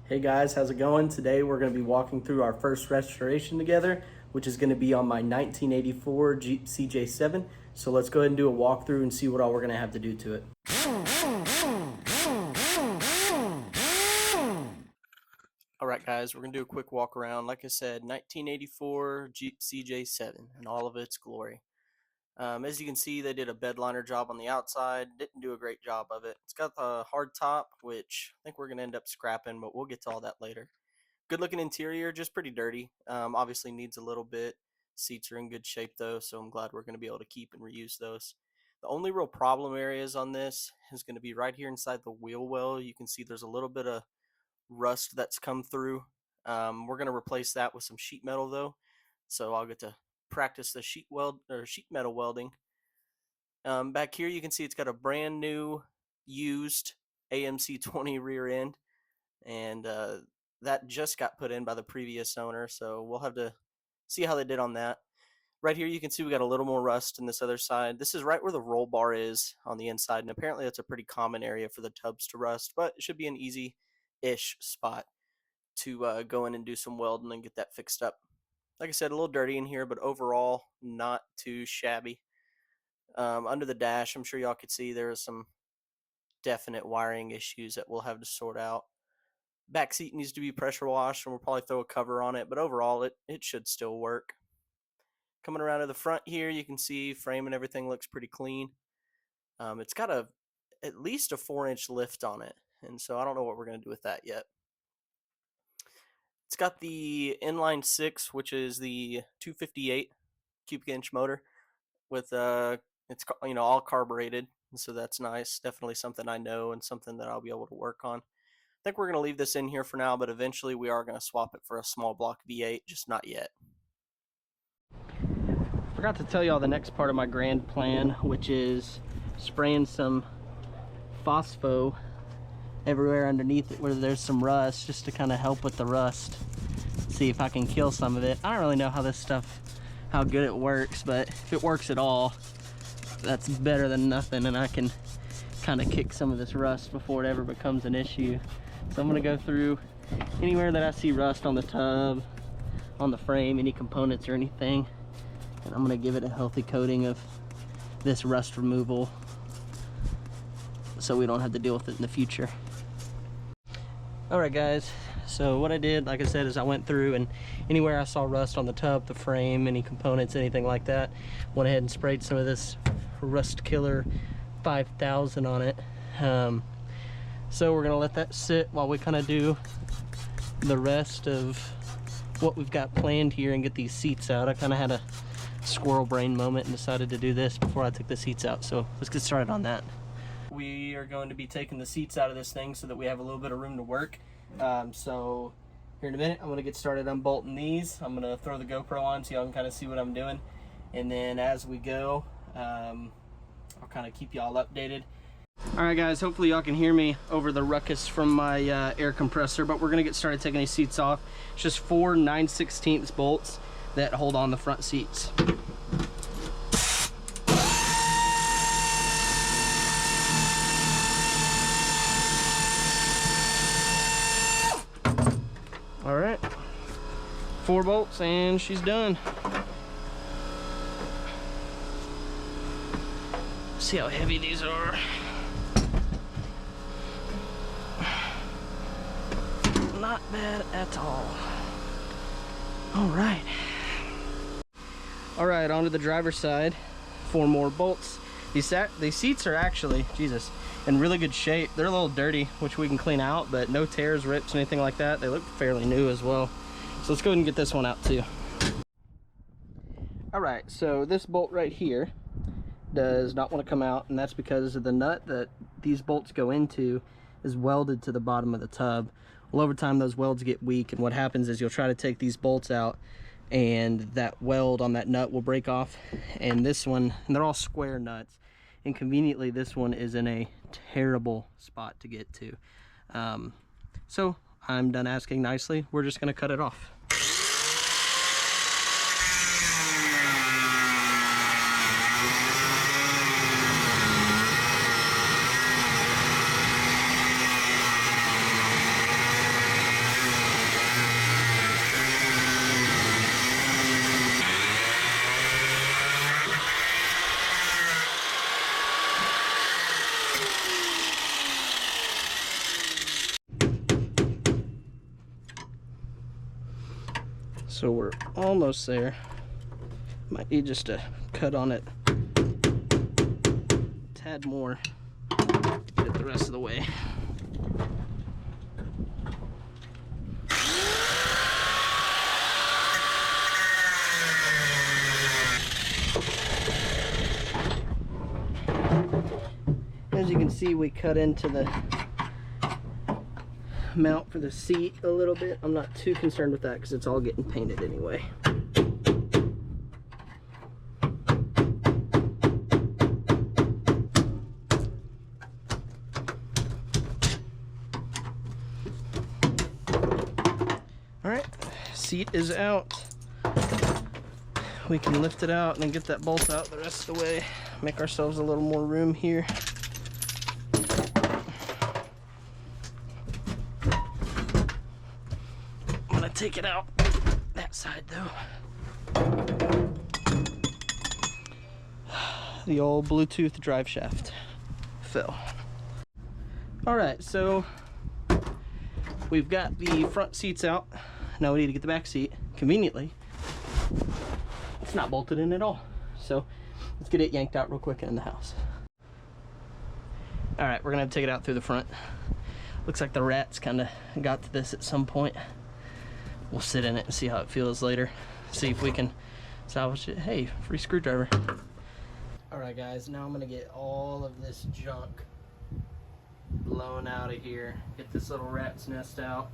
Hey guys, how's it going? Today we're going to be walking through our first restoration together, which is going to be on my 1984 Jeep CJ7. So let's go ahead and do a walkthrough and see what all we're going to have to do to it. Alright guys, we're going to do a quick walk around. Like I said, 1984 Jeep CJ7 in all of its glory. As you can see, they did a bed liner job on the outside. Didn't do a great job of it. It's got the hard top, which I think we're going to end up scrapping, but we'll get to all that later. Good looking interior, just pretty dirty. Obviously needs a little bit. Seats are in good shape though, so I'm glad we're going to be able to keep and reuse those. The only real problem areas on this is going to be right here inside the wheel well. You can see there's a little bit of rust that's come through. We're going to replace that with some sheet metal though, so I'll get to practice the sheet metal welding. Back here you can see it's got a brand new used AMC 20 rear end, and that just got put in by the previous owner, so we'll have to see how they did on that. Right here you can see we got a little more rust in this other side. This is right where the roll bar is on the inside, and apparently that's a pretty common area for the tubs to rust, but it should be an easy-ish spot to go in and do some welding and get that fixed up. Like I said, a little dirty in here, but overall not too shabby. Under the dash, I'm sure y'all could see there is some definite wiring issues that we'll have to sort out. Back seat needs to be pressure washed, and we'll probably throw a cover on it, but overall it should still work. Coming around to the front here, you can see frame and everything looks pretty clean. It's got at least a 4-inch lift on it, and so I don't know what we're going to do with that yet. It's got the inline 6, which is the 258 cubic inch motor with it's all carbureted, and so that's nice. Definitely something I know and something that I'll be able to work on. I think we're going to leave this in here for now, but eventually we are going to swap it for a small block V8, just not yet. Forgot to tell y'all the next part of my grand plan, which is spraying some phospho everywhere underneath it where there's some rust, just to kind of help with the rust. See if I can kill some of it. I don't really know how good it works, but if it works at all, that's better than nothing, and I can kind of kick some of this rust before it ever becomes an issue. So I'm going to go through anywhere that I see rust on the tub, on the frame, any components or anything, and I'm going to give it a healthy coating of this rust removal so we don't have to deal with it in the future. Alright guys, so what I did, like I said, is I went through and anywhere I saw rust on the tub, the frame, any components, anything like that, went ahead and sprayed some of this Rust Killer 5000 on it. So we're gonna let that sit while we kind of do the rest of what we've got planned here and get these seats out. I kind of had a squirrel brain moment and decided to do this before I took the seats out, so let's get started on that. We are going to be taking the seats out of this thing so that we have a little bit of room to work. So here in a minute I'm going to get started unbolting these. I'm going to throw the GoPro on so y'all can kind of see what I'm doing, and then as we go I'll kind of keep y'all updated. Alright guys, hopefully y'all can hear me over the ruckus from my air compressor, but we're going to get started taking these seats off. It's just 4 9/16 bolts that hold on the front seats. Alright, 4 bolts and she's done. See how heavy these are. Not bad at all. Alright, onto the driver's side. 4 more bolts. These seats are actually, Jesus, in really good shape. They're a little dirty, which we can clean out, but no tears, rips, anything like that. They look fairly new as well. So let's go ahead and get this one out too. Alright, so this bolt right here does not want to come out, and that's because of the nut that these bolts go into is welded to the bottom of the tub. Well, over time those welds get weak, and what happens is you'll try to take these bolts out and that weld on that nut will break off, and this one, and they're all square nuts, and conveniently this one is in a terrible spot to get to. So I'm done asking nicely, we're just going to cut it off. So we're almost there. Might need just to cut on it a tad more to get it the rest of the way. As you can see, we cut into the mount for the seat a little bit. I'm not too concerned with that because it's all getting painted anyway. Alright, seat is out. We can lift it out and then get that bolt out the rest of the way. Make ourselves a little more room here. I'm gonna take it out that side though. The old Bluetooth drive shaft fell. Alright, so we've got the front seats out. Now we need to get the back seat. Conveniently, it's not bolted in at all. So let's get it yanked out real quick and in the house. Alright, we're gonna have to take it out through the front. Looks like the rats kind of got to this at some point. We'll sit in it and see how it feels later. See if we can salvage it. Hey, free screwdriver. Alright guys, now I'm gonna get all of this junk blown out of here. Get this little rat's nest out.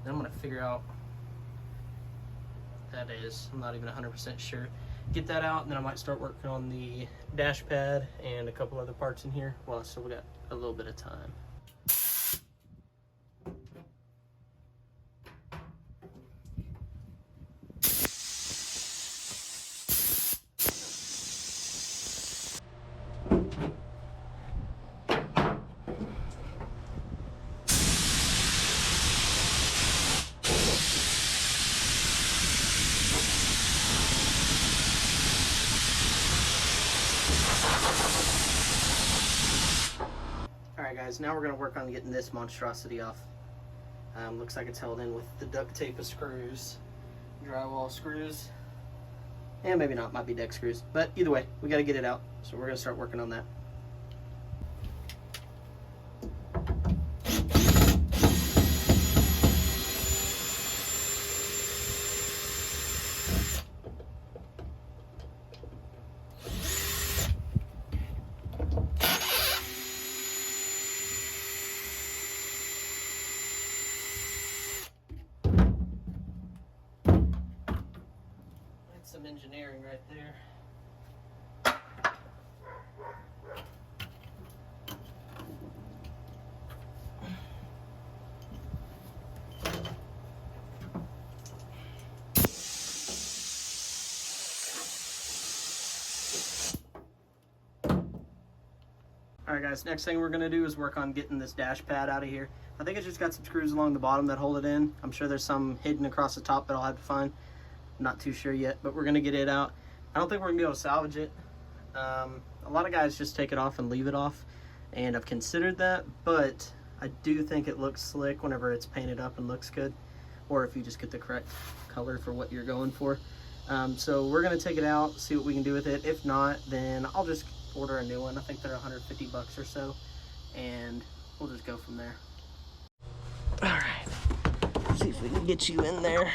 Then I'm gonna figure out what that is. I'm not even 100% sure. Get that out, and then I might start working on the dash pad and a couple other parts in here. Well, so we got a little bit of time. Alright guys, now we're going to work on getting this monstrosity off. Looks like it's held in with the duct tape of screws, drywall screws, and maybe not, might be deck screws. But either way, we got to get it out, so we're going to start working on that. Some engineering right there. Alright guys, next thing we're going to do is work on getting this dash pad out of here. I think it's just got some screws along the bottom that hold it in. I'm sure there's some hidden across the top that I'll have to find. Not too sure yet, but we're gonna get it out. I don't think we're gonna be able to salvage it. A lot of guys just take it off and leave it off, and I've considered that, but I do think it looks slick whenever it's painted up and looks good, or if you just get the correct color for what you're going for. So we're gonna take it out, see what we can do with it. If not, then I'll just order a new one. I think they're 150 bucks or so, and we'll just go from there. All right, let's see if we can get you in there.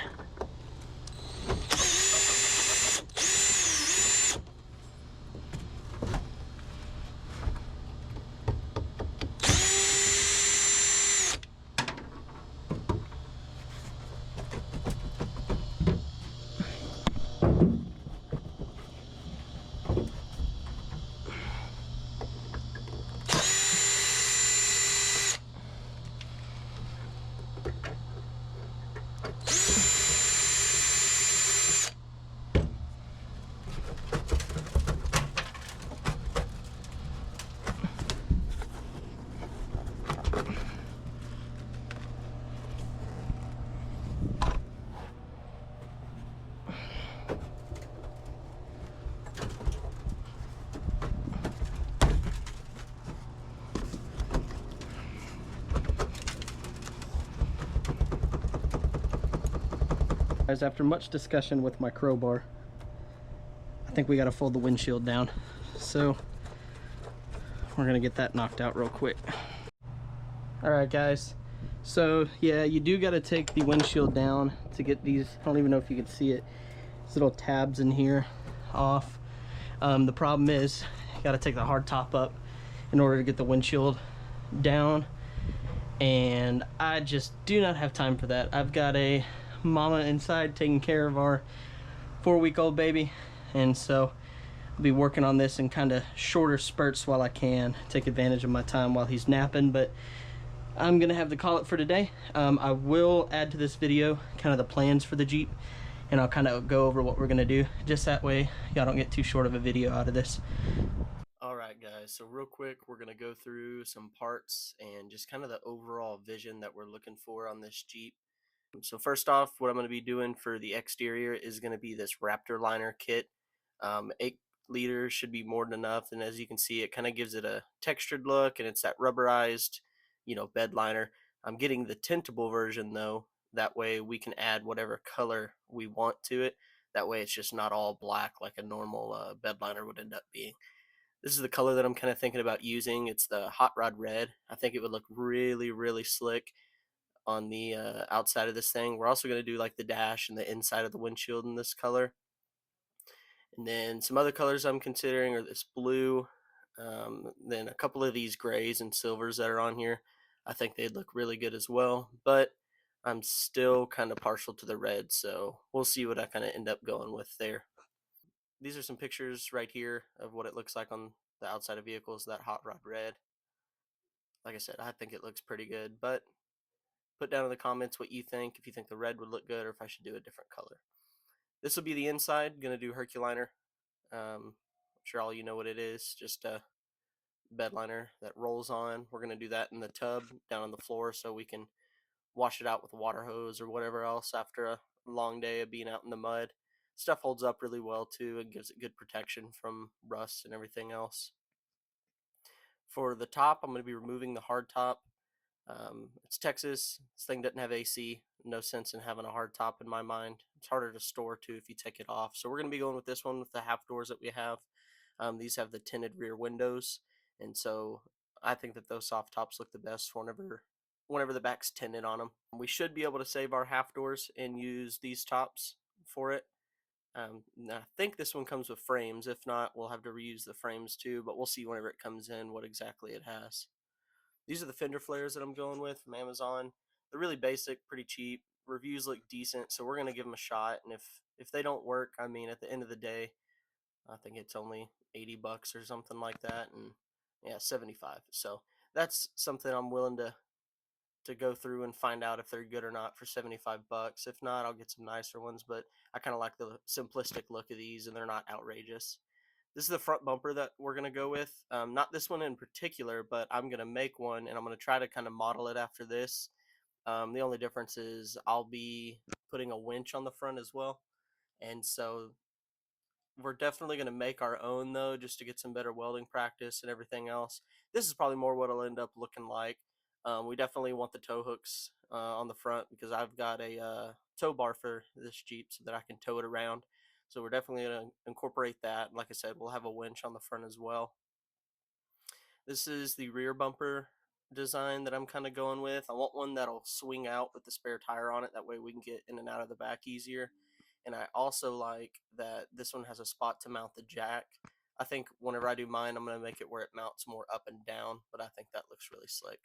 Guys, after much discussion with my crowbar, I think we got to fold the windshield down. So we're gonna get that knocked out real quick. All right, guys. So yeah, you do got to take the windshield down to get these, I don't even know if you can see it, these little tabs in here off. The problem is you got to take the hard top up in order to get the windshield down, and I just do not have time for that. I've got a mama inside taking care of our 4-week-old baby, and so I'll be working on this in kind of shorter spurts while I can, take advantage of my time while he's napping. But I'm gonna have to call it for today. I will add to this video kind of the plans for the Jeep, and I'll kind of go over what we're gonna do, just that way y'all don't get too short of a video out of this. Alright guys, so real quick we're going to go through some parts and just kind of the overall vision that we're looking for on this Jeep. So first off, what I'm going to be doing for the exterior is going to be this Raptor liner kit. 8 liters should be more than enough, and as you can see, it kind of gives it a textured look, and it's that rubberized, bed liner. I'm getting the tintable version though, that way we can add whatever color we want to it. That way it's just not all black like a normal bed liner would end up being. This is the color that I'm kind of thinking about using. It's the Hot Rod Red. I think it would look really, really slick on the outside of this thing. We're also going to do like the dash and the inside of the windshield in this color. And then some other colors I'm considering are this blue, then a couple of these grays and silvers that are on here. I think they'd look really good as well, but I'm still kind of partial to the red, so we'll see what I kind of end up going with there. These are some pictures right here of what it looks like on the outside of vehicles, that Hot Rod Red. Like I said, I think it looks pretty good, but put down in the comments what you think, if you think the red would look good or if I should do a different color. This will be the inside. Gonna do Herculiner. I'm sure all you know what it is, just a bed liner that rolls on. We're gonna do that in the tub down on the floor so we can wash it out with a water hose or whatever else after a long day of being out in the mud. Stuff holds up really well too and gives it good protection from rust and everything else. For the top, I'm going to be removing the hard top. It's Texas. This thing doesn't have AC. No sense in having a hard top in my mind. It's harder to store too if you take it off. So we're going to be going with this one with the half doors that we have. These have the tinted rear windows, and so I think that those soft tops look the best whenever the back's tinted on them. We should be able to save our half doors and use these tops for it. I think this one comes with frames. If not, we'll have to reuse the frames too, but we'll see whenever it comes in what exactly it has. These are the fender flares that I'm going with from Amazon. They're really basic, pretty cheap. Reviews look decent, so we're going to give them a shot. And if they don't work, I mean, at the end of the day, I think it's only $80 or something like that. And yeah, 75. So that's something I'm willing to go through and find out if they're good or not for 75 bucks. If not, I'll get some nicer ones, but I kind of like the simplistic look of these and they're not outrageous. This is the front bumper that we're going to go with. Not this one in particular, but I'm going to make one and I'm going to try to kind of model it after this. The only difference is I'll be putting a winch on the front as well. And so we're definitely going to make our own though, just to get some better welding practice and everything else. This is probably more what it'll end up looking like. We definitely want the tow hooks on the front because I've got a tow bar for this Jeep so that I can tow it around. So we're definitely going to incorporate that. Like I said, we'll have a winch on the front as well. This is the rear bumper design that I'm kind of going with. I want one that'll swing out with the spare tire on it. That way we can get in and out of the back easier. And I also like that this one has a spot to mount the jack. I think whenever I do mine, I'm going to make it where it mounts more up and down, but I think that looks really slick.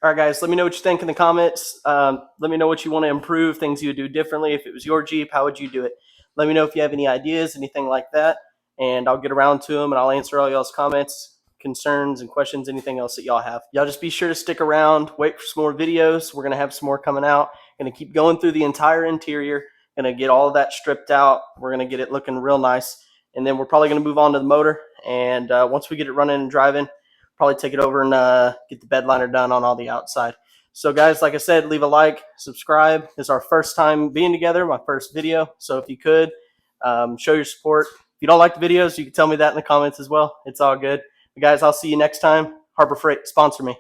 All right, guys, let me know what you think in the comments. Let me know what you want to improve, things you would do differently. If it was your Jeep, how would you do it? Let me know if you have any ideas, anything like that, and I'll get around to them and I'll answer all y'all's comments, concerns, and questions, anything else that y'all have. Y'all just be sure to stick around, wait for some more videos. We're going to have some more coming out. Going to keep going through the entire interior. Going to get all of that stripped out. We're going to get it looking real nice. And then we're probably going to move on to the motor. And once we get it running and driving, probably take it over and get the bed liner done on all the outside. So guys, like I said, leave a like, subscribe. This is our first time being together, my first video. So if you could, show your support. If you don't like the videos, you can tell me that in the comments as well. It's all good. But guys, I'll see you next time. Harbor Freight, sponsor me.